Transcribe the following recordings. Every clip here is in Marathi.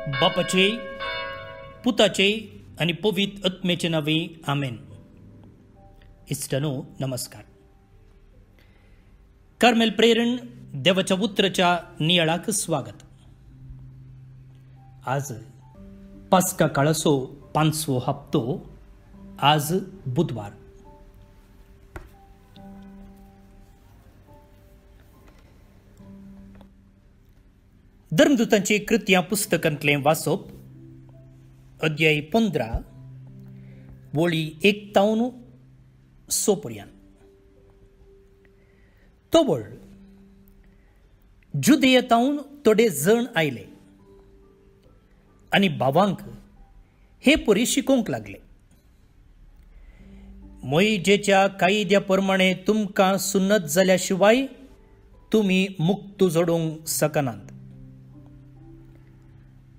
बापाचे पुताचे आणि पवित्र आत्म्याचे नावे आमेन. इष्टानो नमस्कार. कार्मेल प्रेरण देवाच्या उतराच्या नियाळाक स्वागत. आज पास्का काळाचो 5वो हप्तो. आज बुधवार. धर्मदूतांचे कृत्या पुस्तकांतले वाचप. अध्याय 15 वळी 1 पर्यंत. तोवळ जुदेयतावन थोडे जण आयले आनी भावांक हे परी शिकोवंक लागले. मोइजेच्या कायद्या प्रमाणे तुमकां सुन्नत जाल्या शिवाय तुमी मुक्त जोडूंक शकनात.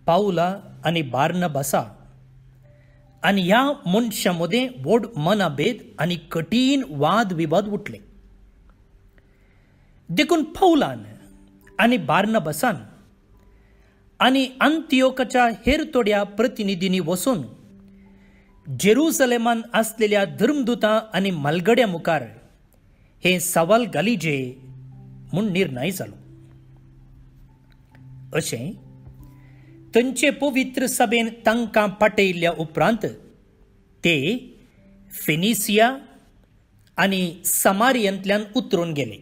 पाऊला आणि बार्नबासा आणि ह्या मनशांमध्ये व्हड मनभेद आणि कठीण वाद विवाद उठले. देखून पाऊलान आणि बार्नबासान आणि अंतियोकाच्या हेर थोड्या प्रतिनिधींनी वचून जेरुसलेमान असलेल्या धर्मदूतां आणि मलगड्या मुखार हे सवाल घालीजे म्हूण निर्णय जालो. अशें तांचे पवित्र सभेन तांकां पाटयल्ल्या उपरांत ते फेनिसिया आनी समारियांतल्यान उतरून गेले.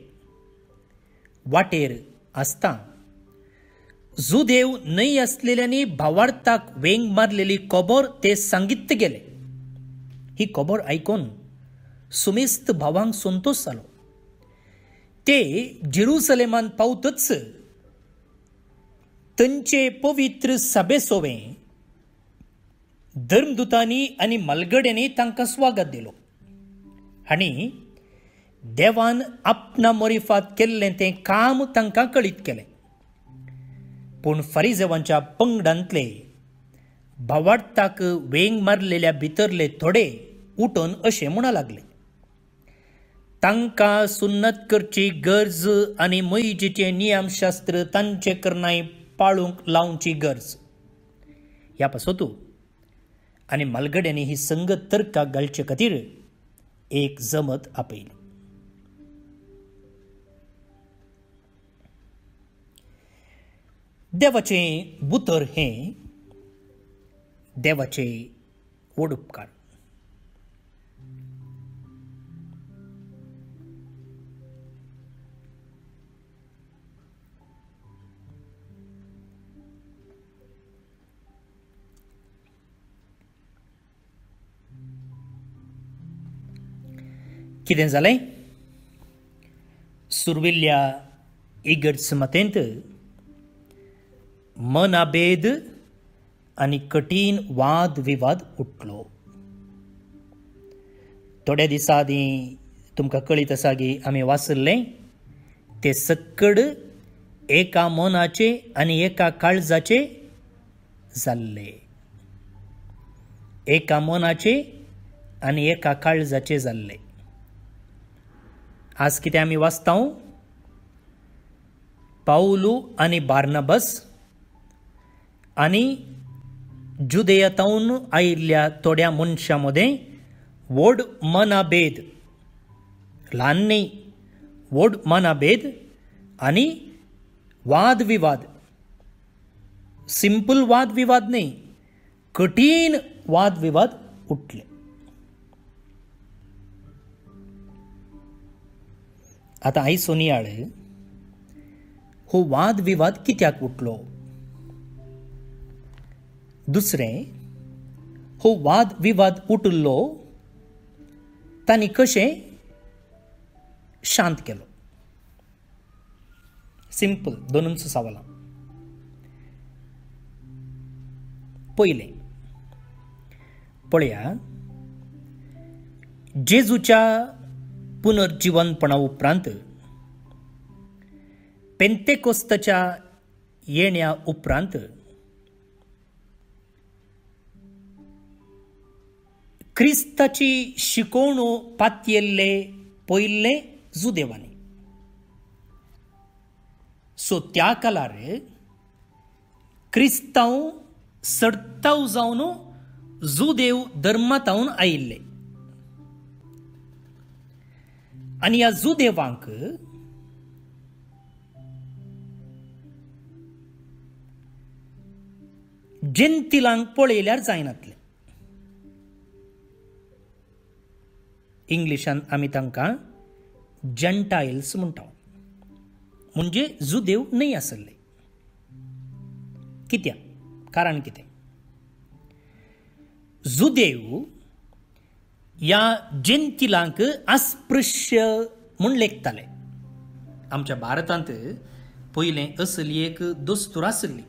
वाटेर आसता जुदेव न्हय आसलेल्यांनी भावार्थाक वेंग मारलेली खबर ते सांगित गेले. ही खबर आयकून सुमेस्त भावांक संतोष जालो. ते जेरुसलेमान पावतच तांचे पवित्र सभेसोवें धर्मदूतांनी आनी मलगड्यांनी तांकां स्वागत दिलो आनी देवान आपणा मोरिफात केल्लें तें काम तांकां कळीत केलें. पूण फरिसेवांच्या पंगडांतले भावार्थाक वेंग मारलेल्या भितरले थोडे उठून अशें म्हणू लागले, तांकां सुन्नत करची गरज आनी मोइजेचें नियमशास्त्र तांचे करणाय पाळूंक लावची गरज. ह्या पासोतू आनी मलगड्यांनी ही संगत तर्काक घालचे खातीर एक जमत आपयली. देवाचें उतर हें देवाचे व्हड उपकार. कितें जालें? सुरविल्ल्या इगर्ज मतेंत मनभेद आनी कठीण वाद विवाद उठलो. थोड्या दिसां आदीं तुमकां कळीत आसा की आमी वाचल्लें ते सक्कड एका मनाचे आनी एका काळजाचे जाल्ले. एका मनाचे आनी एका काळजाचे जाल्ले. आज कितें आमी वाचता? पाऊलू आनी बार्नबास आनी जुदेयतावन आयिल्ल्या थोड्या मनशां मदें व्हड मनभेद, ल्हान न्ही, व्हड मनभेद आनी वाद विवाद. सिंपल वाद विवाद न्ही, कठीण वाद विवाद उठले. आता आयचो नियाळ हो वाद विवाद कित्याक उठलो? दुसरें, हो वाद विवाद उठलो तांणी कशें शांत केलो? सिंपल दोनूच सवालां. पयलें पळया, जेजूच्या पुनर्जीवनपणा उपरांत पेंतेकोस्ताच्या येण्या उपरांत क्रिस्ताची शिकवणूक पातयेल्ले पयले जुदेवांनी. सो त्या काळार क्रिस्तांव सडताव जावन जुदेव धर्मातावन आयिल्ले आनी ह्या जुदेवांक जेंतिलांक पळयल्यार जायनातले. इंग्लिशान आमी तांकां जंटायल्स म्हणटा, म्हणजे जुदेव न्हय आसले. कित्याक? कारण कितें? जुदेव ह्या जेंतिलांक अस्पृश्य म्हूण लेखताले. आमच्या भारतांत पयलें असली एक दस्तूर आसली,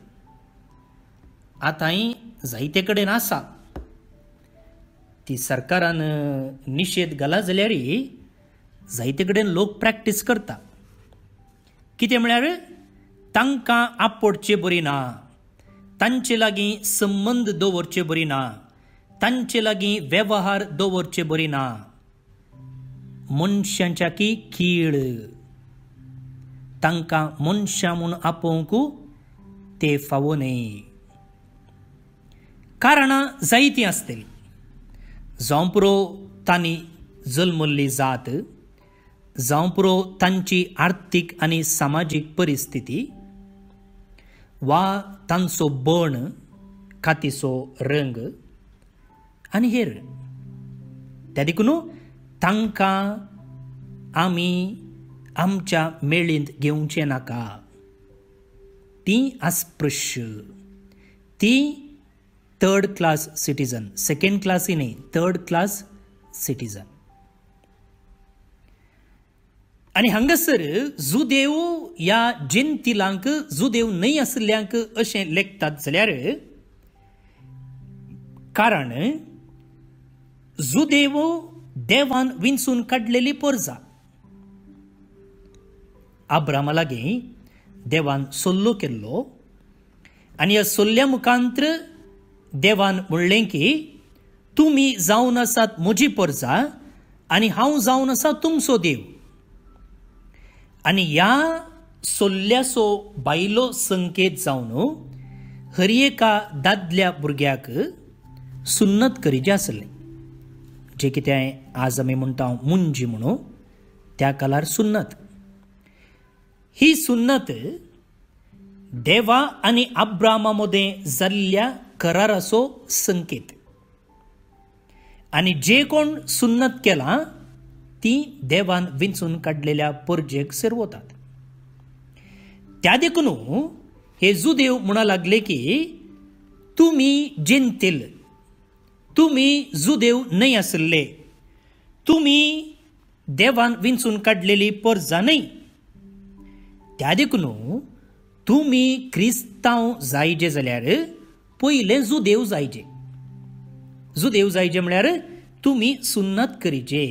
आतांय जायते कडेन आसा. ती सरकारान निशेध घाला जाल्यार जायते कडेन लोक प्रॅक्टीस करता. कितें म्हळ्यार तांकां आपडचें बरी ना, तांचे लागीं संबंद दवरचे बरी ना, तांचे लागीं वेवहार दवरचे बरी ना. मनशांच्या की कीळ, तांकां मनशां म्हूण आपोवंक ते फावो न्हय. कारणां जायतीं आसतलीं. जावं पुरो तांणी जल्मल्ली जात, जावं पुरो तांची आर्थीक आनी सामाजीक परिस्थिती, वा तांचो बण, खातीचो रंग आनी हेर. त्या देखून तांकां आमी आमच्या मेळींत घेवचें नाका. तीं अस्पृश्य, तीं third class citizen, second classy न्हय, थर्ड क्लास सिटीजन. आनी हांगासर जुदेव ह्या जेंतिलांक जुदेव न्हय आसल्यांक अशें लेखतात जाल्यार कारण जुदेव देवान विंचून काडलेली परजा. अब्रामा लागीं देवान सल्लो केल्लो आनी ह्या सल्ल्या मुखांत्र देवान म्हणलें की तुमी जावन आसात म्हजी परजा आनी हांव जावन आसा तुमचो देव. आनी ह्या सल्ल्याचो बायलो संकेत जावन हर एका दादल्या भुरग्याक सुन्नत करीचें आसलें. जे कितें आज आमी म्हणटा मुंजी म्हणून, त्या काळार सुन्नत. ही सुन्नत देवा आनी अब्रामा मदें जाल्ल्या कराराचो संकेत. आनी जे कोण सुन्नत केला ती देवान विंचून काडलेल्या परजेक सेरवतात. त्या देखून हे जुदेव म्हणा लागले की तुमी जेंतील, तुमी जुदेव न्हय आसले, तुमी देवान विंचून काडलेली परजा न्हय. त्या देखून तुमी क्रिस्तांव जायचे जाल्यार पयले जुदेव जायचे. जुदेव जायचे म्हळ्यार तुमी सुन्नत करीचे.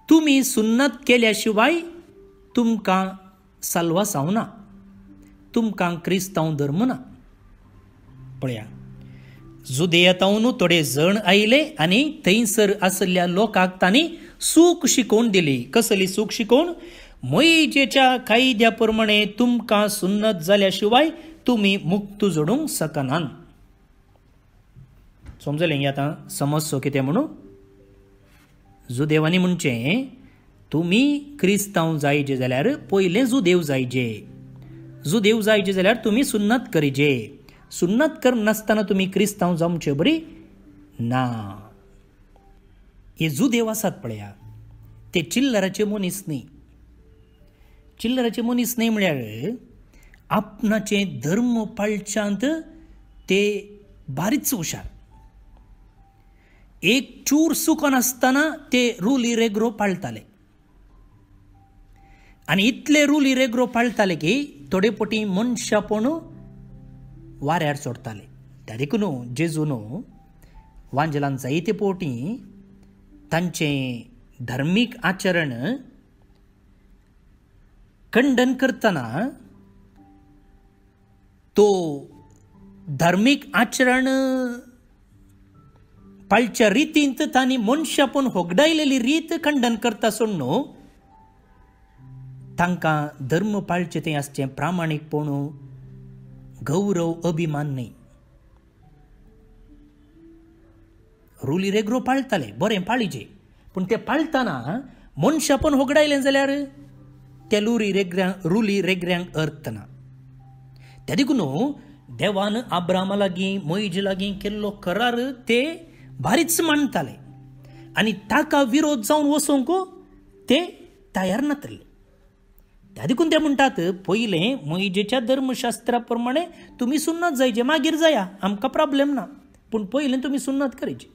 तुमी सुन्नत केल्या शिवाय तुमकां साल्वासांव ना, तुमकां क्रिस्तांव धर्म ना. पळया, जुदेयतावन थोडे जण आयले आनी थंयसर आसलेल्या लोकांक तांणी सूख शिकोवन दिली. कसली सूख शिकोवन? मोइजेच्या कायद्या प्रमाणे तुमकां सुन्नत जाल्या शिवाय तुमी मुक्त जोडूंक शकनात. समजलें न्ही आतां? समजसो कितें म्हणून? जुदेवानी म्हणचें तुमी क्रिस्तांव जायचे जाल्यार पयले जुदेव जायचे. जुदेव जायचे जाल्यार तुमी सुन्नत करीचे. सुन्नत करनासतना तुमी क्रिस्तांव जावचे बरी ना. हे जुदेव आसात पळया, ते चिल्लराचे मनीस न्ही. चिल्लराचे मनीस न्ही म्हळ्यार आपणाचे धर्म पाळच्यांत ते बारीच हुशार. एक चूर सुकन आसतना ते रूल इरेग्रो पाळटाले आनी इतले रूल इरेग्रो पाळटाले की थोडे पटी मनशापण वाऱ्यार सोडताले. त्या देखून जेजून वांजेलान जायते पोटी तांचें धार्मीक आचरण खंडन करतना तो धार्मीक आचरण पाळच्या रितींत तांणी मनशापण होगडायलेली रीत खंडन करता सोडून तांकां धर्म पाळचे तें आसचें प्रामाणीकपण, गौरव, अभिमान न्ही. रुली रेग्रो पाळताले बरें पाळीजे, पूण ते पाळतना मनशां पण होगडायलें जाल्यार त्या रुली रेगऱ्यांक अर्थ ना. त्या देखून देवान आब्रामा लागीं मोइजे लागीं केल्लो करार ते भारीच मानताले आनी ताका विरोध जावन वचोंक ते तयार नातले. त्या देखून ते म्हणटात पयलें मोइजेच्या धर्मशास्त्रा प्रमाणे तुमी सुन्नत जायचे, मागीर जाया, आमकां प्रॉब्लेम ना, पूण पयलें तुमी सुन्नत करची.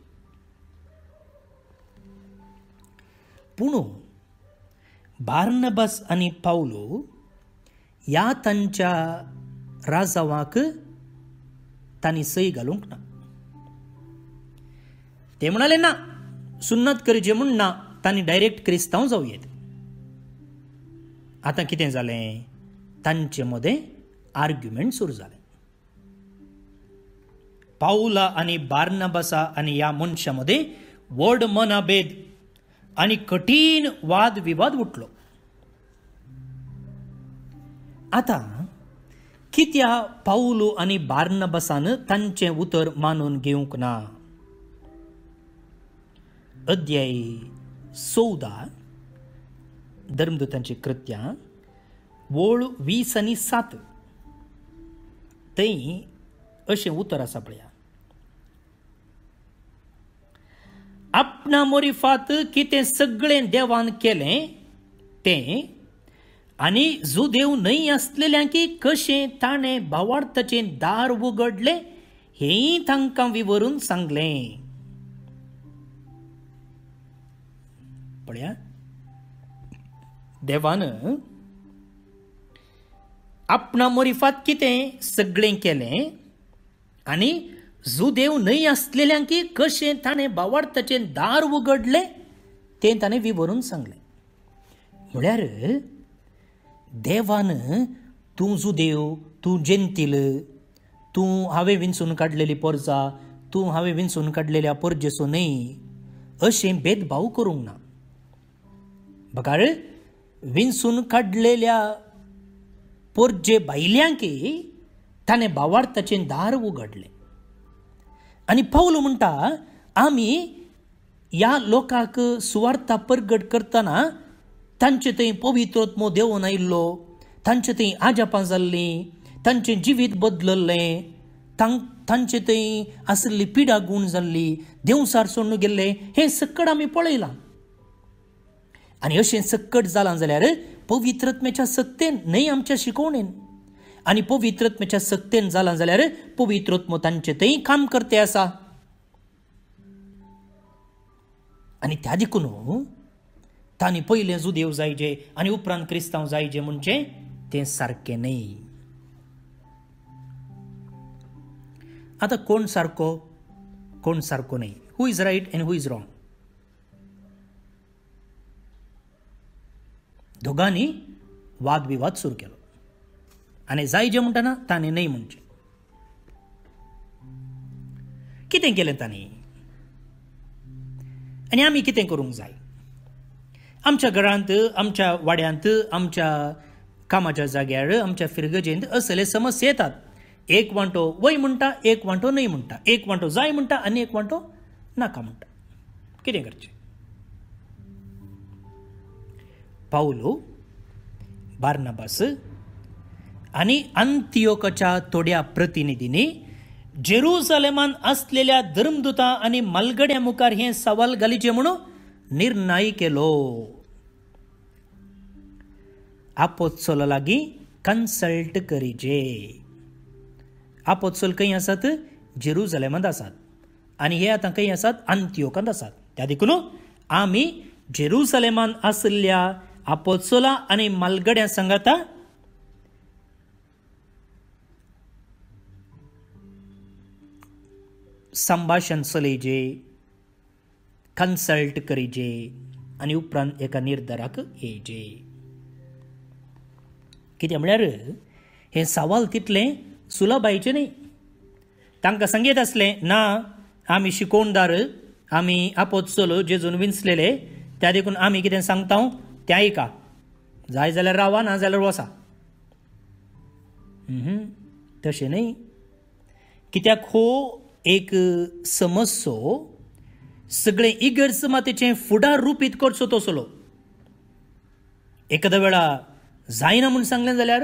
पूण बार्नबास आनी पावलो ह्या तांच्या राजावाक तांणी सई घालूंक ना. ते म्हणाले ना, सुन्नत करचे म्हूण ना, तांणी डायरेक्ट क्रिस्तांव जावयेत. आतां कितें जालें, तांचे मदें आर्ग्युमेंट सुरू जालें. पावला आनी बार्नबासा आनी ह्या मनशा मदें व्हड मनभेद आनी कठीण वाद विवाद उठलो. आतां कित्या पावलो आनी बार्नबासान तांचें उतर मानून घेवंक ना. अध्याय 14 धर्मदूतांची कृत्यां वळ 20 आनी 7 थंय अशें उतर आसा पळया. आपणा मोरिफात कितें सगळें देवान केलें तें आनी जुदेव न्हय आसलेल्यांकी कशें ताणें भावार्थाचें दार उगडलें हेंय तांकां विवरून सांगलें. पळया, देवान आपणा मोरिफात कितें सगळें केलें आनी जुदेव न्हय आसलेल्यांकी कशें ताणें भावार्थाचें दार उगडलें तें ताणें विवरून सांगलें. म्हळ्यार देवान तूं जुदेव, तूं जेंतील, तूं हांवें विंचून काडलेली पोरजां, तूं हांवें विंचून काडलेल्या पोरजेचो न्हय, अशें भेदभाव करूंक ना. बकार विंचून काडलेल्या पोरजे भायल्यांकी ताणें भावार्थाचें दार उगडलें. आनी पावलो म्हणटा, आमी ह्या लोकांक सुवार्ता परगट करतना तांचे थंय पवित्रोत्मो देंवन आयिल्लो, तांचे थंय आजापां जाल्लीं, तांचें जिवीत बदलल्लें, तांचे थंय आसली पिडा गूण जाल्ली, देवसार सोडून गेल्ले, हें सक्कड आमी पळयलां. आनी अशें सक्कट जालां जाल्यार पवित्रत्मेच्या सत्तेन न्हय आमच्या शिकवणेन, आनी पवित्रत्मेच्या सक्तेन जालां जाल्यार पवित्रोत्मो तांचे थंय काम करते आसा. आनी त्या देखून तांणी पयलें जुदेव जायचे आनी उपरांत क्रिस्तांव जायचे म्हणचे तें सारकें न्हय. आतां कोण सारको कोण सारको न्हय, who is right and who is wrong, दोगांनी वाद विवाद सुरू केलो. आनी जायजे म्हणटना ताणें न्हय म्हणचें. कितें केलें तांणी आनी आमी कितें करूंक जाय. आमच्या घरांत, आमच्या वाड्यांत, आमच्या कामाच्या जाग्यार, आमच्या फिरगजेंत असले समस्या येतात. एक वांटो वय म्हणटा, एक वांटो न्हय म्हणटा, एक वांटो जाय म्हणटा आनी एक वांटो नाका म्हणटा. कितें करचें. पावलो, बार्नबास आनी अंतियोकाच्या थोड्या प्रतिनिधींनी जेरुसलेमान असलेल्या धर्मदूतां आनी मालगड्यां मुखार हे सवाल घालीचे म्हणून निर्णय केलो. आपोत्सोला लागीं कन्सल्ट करीचे. आपोत्सोल खंय आसात, जेरुसलेमांत आसात, आनी हे आतां खंय आसात, अंतियोकांत आसात. त्या देखून आमी जेरुसलेमान आसलेल्या आपोत्सोला आनी मालगड्यां सांगाता संभाषण चलयचे, कन्सल्ट करीचे आनी उपरांत एका निर्धाराक येयचे. कित्याक म्हळ्यार हे सवाल तितले सुलभायचे न्ही. तांकां सांगीत आसलें, ना आमी शिकोवणदार, आमी आपोत्सोल जेजून विंचलेले, त्या देखून आमी कितें सांगता तें आयका, जाय जाल्यार रावा, ना जाल्यार वसा. तशें न्हय. कित्याक हो एक समस्यो सगळे इगर्ज मातेचें फुडार रुपीत करचो तसलो एखाद्या वेळा जायना म्हूण सांगलें जाल्यार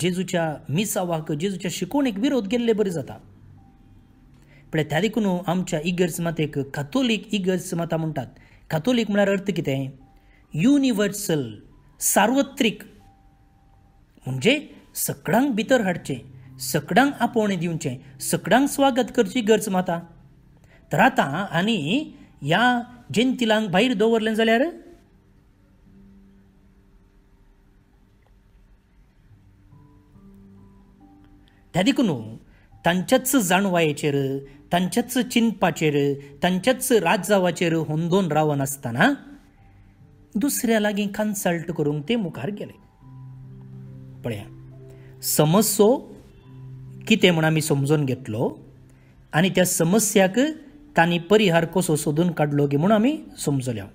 जेजूच्या मिसावाक जेजूच्या शिकवणेक विरोध केल्ले बरें जाता. पण त्या देखून आमच्या इगर्ज मातेक कॅथोलीक इगर्ज माता म्हणटात. कॅथोलीक म्हळ्यार अर्थ कितें? युनिवर्सल, सार्वत्रीक, म्हणजे सगळ्यांक भितर हाडचें, सगळ्यांक आपोवणें दिवचें, सगळ्यांक स्वागत करची इगर्ज माता. तर आतां आनी ह्या जेंतिलांक भायर दवरलें जाल्यार त्या देखून तांच्याच जाणवायेचेर, तांच्याच चिंतपाचेर, तांच्याच राजावाचेर हुंदोन रावनासतना दुसऱ्या लागीं कन्सल्ट करूंक ते मुखार गेले. पळया, समस्यो कितें म्हूण आमी समजून घेतलो आनी त्या समस्याक तांणी परिहार कसो सोदून काडलो गे म्हूण आमी समजल्या.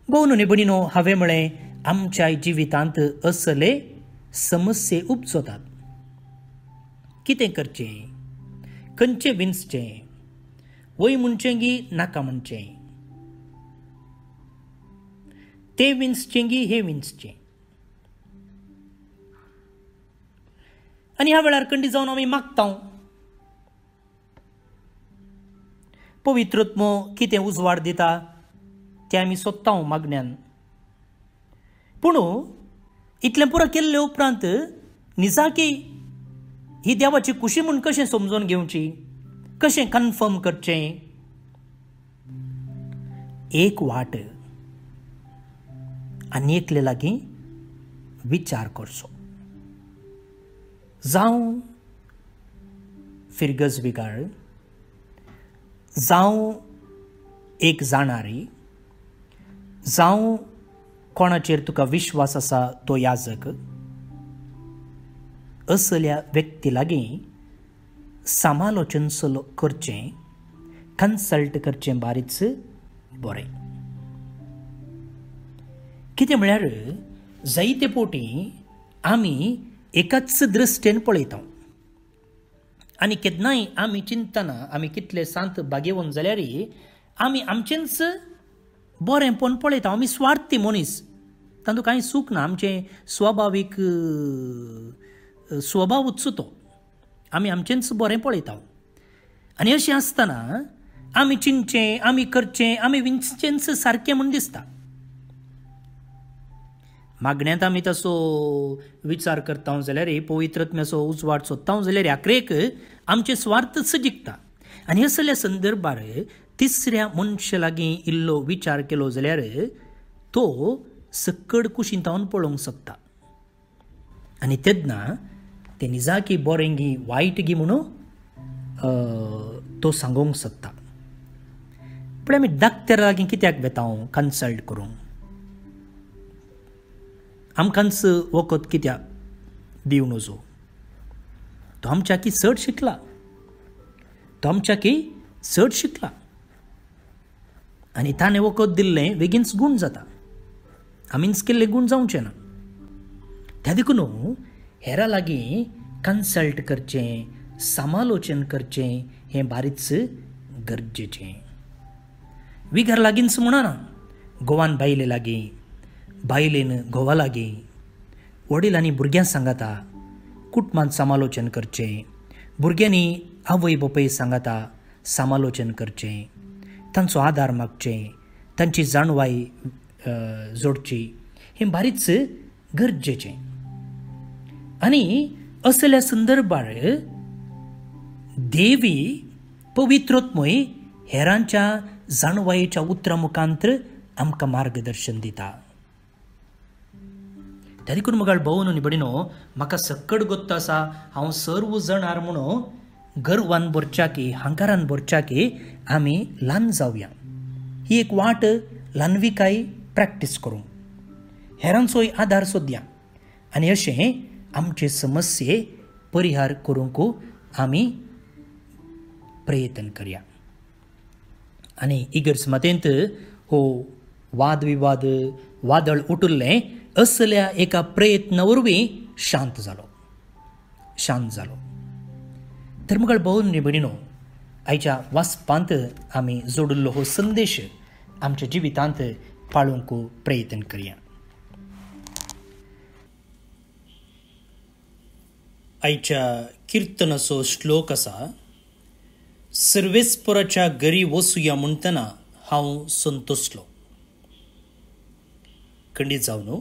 भोव न्हू भयणीनो, हांवें म्हळें आमच्या जिवितांत असले समस्ये उपजतात. कितें करचें? खंयचें विंचचें? वय म्हणचें गी नाका म्हणचें? तें विंचचें गी हें विंचचें? आनी ह्या वेळार कंडी जावन आमी मागता. पवित्रत्व कितें उजवाड दिता तें आमी सोदता मागण्यांत. पूण इतलें पुरो केल्ले उपरांत निजाकी ही देवाची खुशी म्हूण कशें समजून घेवची? कशें कन्फर्म करचें? एक वाट आनी एकले लागीं विचार करचो. जावं फिरगज बिगाळ, जावं एक जाणारी, जावं कोणाचेर तुका विश्वास आसा तो याजक, असल्या व्यक्ती लागीं समालोचन करचें, कन्सल्ट करचें बारीच बरें. कितें म्हळ्यार जायते फावटी आमी एकाच दृश्टेन पळयता आनी केन्नाय आमी चिंतना आमी कितले सांत बागेवन जाल्यारय आमी आमचेंच बरेंपण पळयता. आमी स्वार्थी मनीस, तातूंत कांय सूख ना. आमचें स्वाभावीक स्वभावूच तो. आमी आमचेंच बरें पळयता आनी अशें आसतना आमी चिंतचें, आमी करचें, आमी विंचचेंच सारकें म्हूण दिसता. मागण्यांत आमी तसो विचार करता जाल्यार पवित्रत्म्याचो उजवाड सोदता जाल्यार आखरेक आमचे स्वार्थच जिखता. आनी असल्या संदर्भार तिसऱ्या मनशा लागीं इल्लो विचार केलो जाल्यार तो सक्कड कुशींतावन पळोवंक शकता. आनी तेन्ना ते निजाकी बरें गी वायट गी म्हणून तो सांगूंक शकता. पण आमी डाक्टर लागीं कित्याक वेता कन्सल्ट करूंक? आमकांच वखद कित्याक दिवं नजो? तो आमच्याकी चड शिकला, तो आमच्याकी चड शिकला आनी ताणें वखद दिल्लें बेगीनच गूण जाता. आमीच केल्लें गूण जावचें ना. त्या देखून हेरा लागीं कन्सल्ट करचें, समालोचन करचें हें बारीच गरजेचें. विघर लागींच म्हणना, घोवान बायले लागीं, बायलेन घोवा लागीं, वडीलांनी भुरग्यांक सांगाता, कुटुंबांत समालोचन करचें, भुरग्यांनी आवय बापाय सांगाता समालोचन करचें, तांचो आदार मागचें, तांची जाणवाय जोडची हें बारीच गरजेचें. आनी असल्या संदर्भार देवी पवित्रत्मय हेरांच्या जाणवायेच्या उतरां मुखांतर आमकां मार्गदर्शन दिता. त्या देखून मगाळ भोव न्हू भयणीनो, म्हाका सक्कड गोत्त आसा हांव सर्व जाणार म्हणून गर्वान भरच्याकी, हांकारान भरच्याकी आमी ल्हान जावया. ही एक वाट ल्हानविकाय प्रॅक्टीस करूं, हेरांचोय आदार सोदया आनी अशें आमचे समस्ये परिहार करूंक आमी प्रयत्न करया. आनी इगर्ज मतेंत हो वाद विवाद वादळ उठिल्लें असल्या एका प्रयत्ना वरवीं शांत जालो. धर्मगळ भोवन भयणीनो, आयच्या वाचपांत आमी जोडिल्लो हो संदेश आमच्या जिवितांत पाळूंक प्रयत्न करया. आयच्या किर्तनाचो श्लोक आसा, सर्वेस्पराच्या घरी वचुया म्हणटना हांव संतोसलो. खंडीत जावन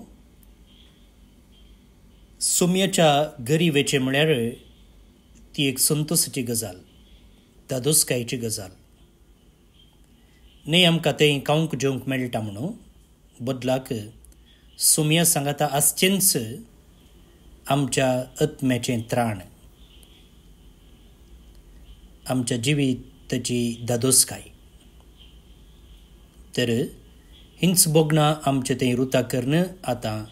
सोम्याच्या घरी वेचे म्हळ्यार ती एक संतोसाची गजाल, दादोसकायेची गजाल न्ही. आमकां तें खावंक जेवंक मेळटा म्हणून बदलाक सोम्या सांगाता आसचेंच आमच्या आत्म्याचें त्राण, आमच्या जिविताची दादोसकाय. तर हिंच बोगना आमचें तें रुता कर्ण आतां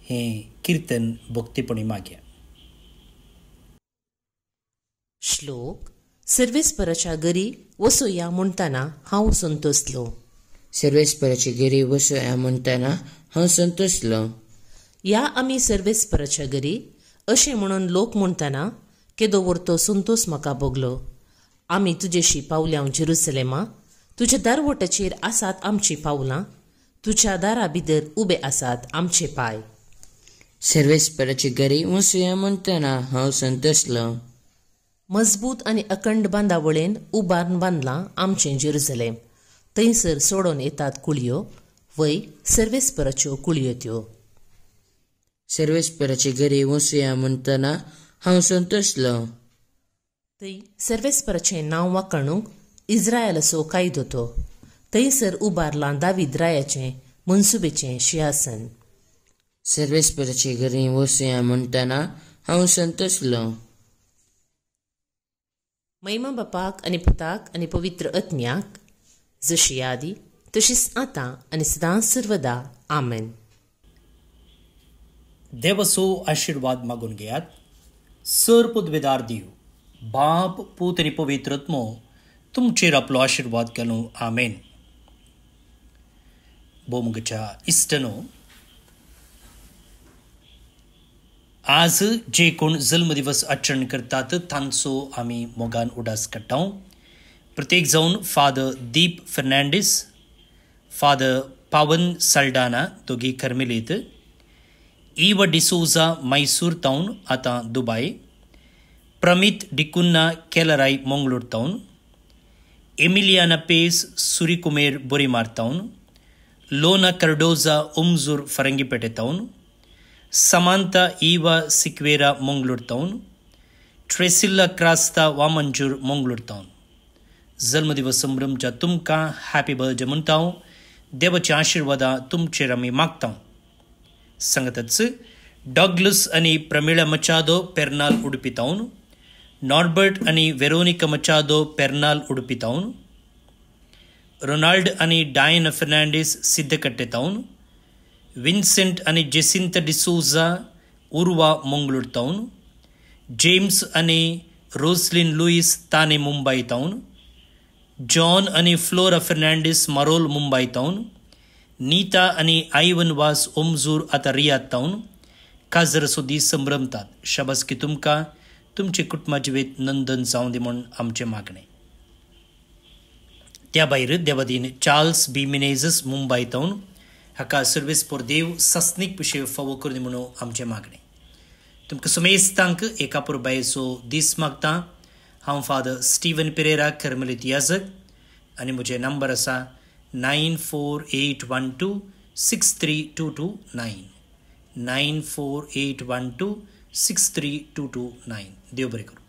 हें किर्तन भक्तीपणी मागया. श्लोक. सर्वेस्पराच्या घरी वचुया म्हणटना हांव संतोसलो. सर्वेस्पराच्या घरी वचुया म्हणटना हांव संतोसलो. या आमी सर्वेस्पराच्या घरी अशें म्हणून लोक म्हणटना केदो वरतो संतोस म्हाका भोगलो. आमी तुजेशी पावल्यां जेरुसलेमा, तुज्या दारवटाचेर आसात आमची पावलां, तुज्या दारा भितर उबे आसात आमचे पाय. सर्वेस्पराच्या घरी वचुया म्हणटना हांव संतोसलो. मजबूत आनी अखंड बांदावळेन उबारून बांदलां आमचें जेरुसलेम. थंयसर सोडून येतात कुळयो, वय सर्वेस्पराच्यो कुळयो त्यो. सर्वेस्पराच्या घरी वचुया म्हणटना हांव संतोसलो. थंय सर्वेस्पराचें नांव वाखणूंक इस्रायलाचो कायदो तो. थंयसर उबारलां दावीद रायाचें मनसुबेचें सिंहासन. सर्वेस्पराच्या घरी वचुया म्हणटना हांव संतोसलो. महिमा बापाक आनी पुताक आनी पवित्र आत्म्याक, जशी आदी तशीच आतां आनी सदां सर्वदा. आमेन. देवाचो आशिर्वाद मागून घेयात. सर्पद्वेदार देव, बाप, पूत आनी पवित्र आत्मो तुमचेर आपलो आशिर्वाद घालूं. आमेन. भोवमुगच्या इश्टनो, आज जे कोण जल्मदिवस आचरण करतात तांचो आमी मोगान उडास काडटा. प्रत्येक जावन फादर दीप फर्नांडीस, फादर पावन साल्डाना दोगी कर्मेलीत, इवा डिसोजा मैसूर टावन आतां दुबय, प्रमित डिकुन्ना केलराय मंगळूर टावन, एमिलियाना पेस सुरिकुमेर बोरीमार टावन, लोना कार्डोजा उमजूर फरंगीपेटे टावन, समांता इवा सिक्वेरा मंगळूर टावन, ट्रेसिल्ला क्रास्ता वामंजूर मंगळूर टावन. जल्मदिवस संभ्रमच्या तुमकां हॅपी बर्थडे म्हणटा. देवाची आशिर्वादां तुमचेर आमी मागता. सांगतच डॉग्लस आनी प्रमिळा मचादो पेर्नाल उडपी टावन, नॉर्बर्ट आनी वेरोनिका मचादो पेर्नाल उडपी टावन, रोनाल्ड आनी डायना फर्नांडीस सिद्धकट्टे टावन, विन्सेंट आनी जेसिंता डिसोजा उर्वा मंगळूर टावन, जेम्स आनी रोसलिन लुईस ताने मुंबई टावन, जॉन आनी फ्लोरा फर्नांडीस मारोल मुंबई टावन, नीता आनी आयवन वास ओमजूर आतां रियाद टावन काजरसो दीस संभ्रमतात. शाबासकी तुमकां, तुमचे कुटुंबा जिवीत नंदन जावं दी म्हूण आमचें मागणें. त्या भायर देवादीन चार्ल्स बी मिनेझस मुंबई टावन हाका सर्वेस पोर देव सस्नीक पिशे फावो करून म्हणून आमचें मागणें. तुमकां समेस्तांक एका पुरबायेचो दीस मागता. हांव फादर स्टीवन पेरेरा कर्मलीत याजक आनी म्हजे नंबर आसा 9481263229 9481263229. देव बरें करूं.